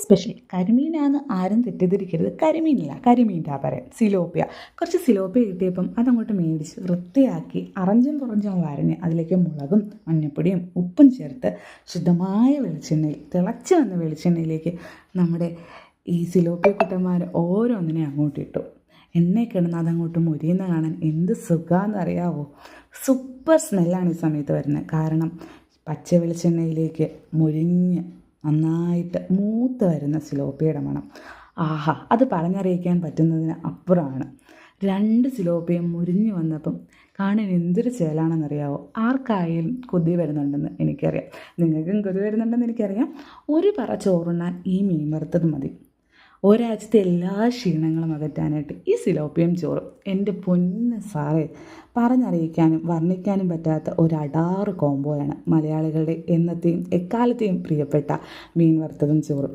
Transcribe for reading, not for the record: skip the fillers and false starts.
Special. കരിമീനാന്ന് ആരും തെറ്റിദ്ധരിക്കരുത്. കരിമീനില്ല, കരിമീൻ്റെ പറയാം, സിലോപ്പിയ. കുറച്ച് സിലോപ്പിയ കിട്ടിയപ്പം അതങ്ങോട്ട് മേടിച്ച് വൃത്തിയാക്കി അറഞ്ചും പുറഞ്ചും വരഞ്ഞ് അതിലേക്ക് മുളകും മഞ്ഞൾപ്പൊടിയും ഉപ്പും ചേർത്ത് ശുദ്ധമായ വെളിച്ചെണ്ണയിൽ, തിളച്ച് വന്ന വെളിച്ചെണ്ണയിലേക്ക് നമ്മുടെ ഈ സിലോപ്പിയ കുട്ടന്മാർ ഓരോന്നിനെ അങ്ങോട്ട് ഇട്ടു. എണ്ണയിൽ കിടന്ന് അതങ്ങോട്ട് മുരിയുന്ന കാണാൻ എന്ത് സുഖമാണെന്നറിയാവോ. സൂപ്പർ സ്മെല്ലാണ് ഈ സമയത്ത് വരുന്നത്. കാരണം പച്ച വെളിച്ചെണ്ണയിലേക്ക് മുരിഞ്ഞ് നന്നായിട്ട് മൂത്ത് വരുന്ന സിലോപ്പിയയുടെ മണം, ആഹാ, അത് പറഞ്ഞറിയിക്കാൻ പറ്റുന്നതിന് അപ്പുറമാണ്. 2 സിലോപ്പിയും മുരിഞ്ഞ് വന്നപ്പം കാണാൻ എന്തൊരു ചേലാണെന്നറിയാവോ. ആർക്കായാലും കൊതി വരുന്നുണ്ടെന്ന് എനിക്കറിയാം, നിങ്ങൾക്കും കൊതി വരുന്നുണ്ടെന്ന് എനിക്കറിയാം. ഒരു പറ ചോറുണ്ണാൻ ഈ മീൻ വറുത്തത് മതി. ഒരാഴ്ചത്തെ എല്ലാ ക്ഷീണങ്ങളും അകറ്റാനായിട്ട് ഈ സിലോപ്പിയം ചോറും എൻ്റെ പൊന്ന് സാറേ, പറഞ്ഞറിയിക്കാനും വർണ്ണിക്കാനും പറ്റാത്ത ഒരു അടാറ് കോംബോയാണ് മലയാളികളുടെ എന്നത്തെയും എക്കാലത്തെയും പ്രിയപ്പെട്ട മീൻ വറുത്തതും ചോറും.